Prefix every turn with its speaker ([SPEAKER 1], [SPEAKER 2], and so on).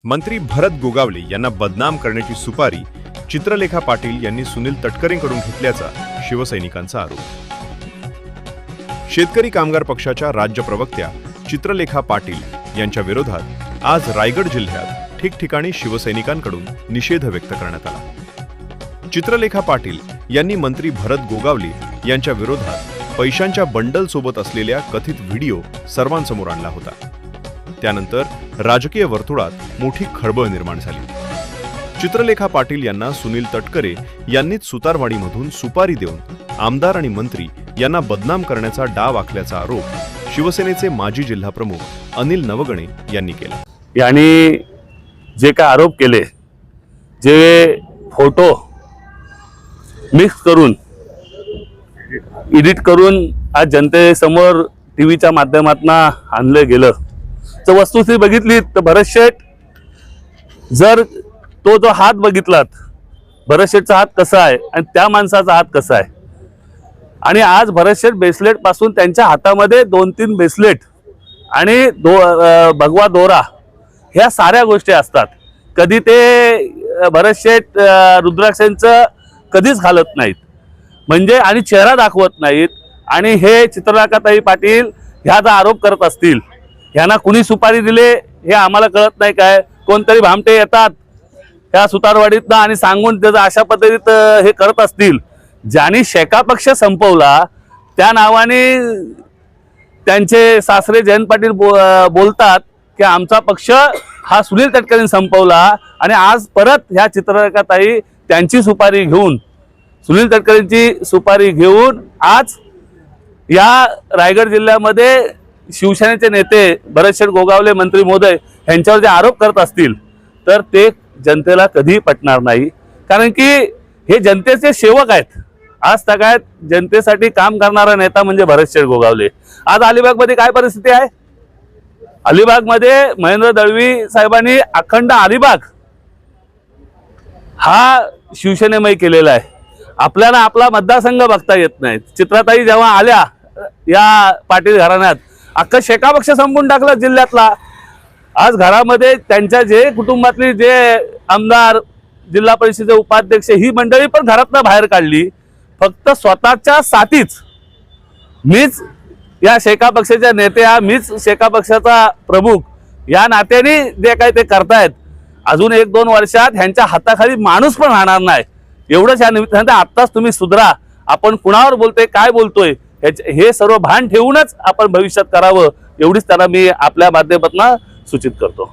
[SPEAKER 1] मंत्री भरत गोगावले यांना बदनाम करण्याची सुपारी चित्रलेखा पाटील यांनी सुनील तटकरेंकडून घेतल्याचा शिवसैनिकांचा आरोप। शेतकरी कामगार पक्षाच्या राज्य प्रवक्त्या चित्रलेखा पाटील यांच्या विरोधात आज रायगड जिल्ह्यात ठिकठिकाणी शिवसैनिकांकडून निषेध व्यक्त करण्यात आला। चित्रलेखा पाटील यांनी मंत्री भरत गोगावले यांच्या विरोधात पैशांच्या बंडल सोबत असलेल्या कथित व्हिडिओ सर्वांसमोर आणला होता। त्यानंतर राजकीय वर्तुळात मोठी खळबळ निर्माण झाली। चित्रलेखा पाटील यांना सुनील तटकरे यांनीच सुतारवाडीमधून सुपारी देऊन आमदार आणि मंत्री यांना बदनाम करण्याचा डाव आखल्याचा आरोप शिवसेनेचे माजी जिल्हा प्रमुख अनिल नवगणे यांनी केला।
[SPEAKER 2] यांनी जे काय आरोप केले, जे फोटो मिक्स करून एडिट करून आज जनतेसमोर टीव्हीच्या माध्यमातून आणलं गेलं, तर वस्तुस्थिती बघितली तर भरत शेठ, जर तो जो हात बघितलात, भरत शेठचा हात कसा आहे आणि त्या माणसाचा हात कसा आहे, आणि आज भरत शेठ ब्रेसलेट पासून त्यांच्या हातामध्ये 2-3 ब्रेसलेट आणि भगवा दोरा ह्या साऱ्या गोष्टी असतात। कधी ते भरत शेठ रुद्राक्षांचं कधीच घालत नाहीत, म्हणजे आणि चेहरा दाखवत नाहीत। आणि हे चित्रलेखाताई पाटील ह्या जर आरोप करत असतील, ह्यांना कुणी सुपारी दिले हे आम्हाला कळत नाही काय? कोणतरी भामटे येतात त्या सुतारवाडीतनं आणि सांगून त्याचं अशा पद्धतीत हे करत असतील। ज्यांनी शेका पक्ष संपवला त्या नावाने त्यांचे सासरे जयंत पाटील बोलतात की आमचा पक्ष हा सुनील तटकरेंनी संपवला, आणि आज परत ह्या चित्रलेखाताई त्यांची सुपारी घेऊन, सुनील तटकरेंची सुपारी घेऊन आज या रायगड जिल्ह्यामध्ये शिवसेनेचे नेते भरत शेठ गोगावले मंत्री महोदय यांच्यावर जे आरोप करत असतील तर ते जनतेला कधीही पटणार नाही, कारण की हे जनतेचे सेवक आहेत। आज सगळ्यात जनतेसाठी काम करणारा नेता म्हणजे भरत शेठ गोगावले। आज अलिबागमध्ये काय परिस्थिती आहे? अलिबागमध्ये महेंद्र दळवी साहेबांनी अखंड अलिबाग हा शिवसेनेमय केलेला आहे। आपल्याला आपला मतदारसंघ बघता येत नाही। चित्राताई जेव्हा आल्या या पाटील घराण्यात, अख्खा शेका पक्ष संपून टाकला जिल्ह्यातला। आज घरामध्ये त्यांच्या जे कुटुंबातली जे आमदार, जिल्हा परिषदेचे उपाध्यक्ष, ही मंडळी पण घरातनं बाहेर काढली। फक्त स्वतःच्या साथीच, मीच या शेका पक्षाच्या नेत्या, मीच शेका पक्षाचा प्रमुख या नात्याने जे काय ते करतायत, अजून 1-2 वर्षात ह्यांच्या हाताखाली माणूस पण राहणार नाही। एवढंच या निमित्ताने आत्ताच तुम्ही सुधरा। आपण कुणावर बोलतोय, काय बोलतोय, हे सर्व भान ठेवूनच आपण भविष्यात करावं, एवढीच त्यांना मी आपल्या माध्यमातून सूचित करतो।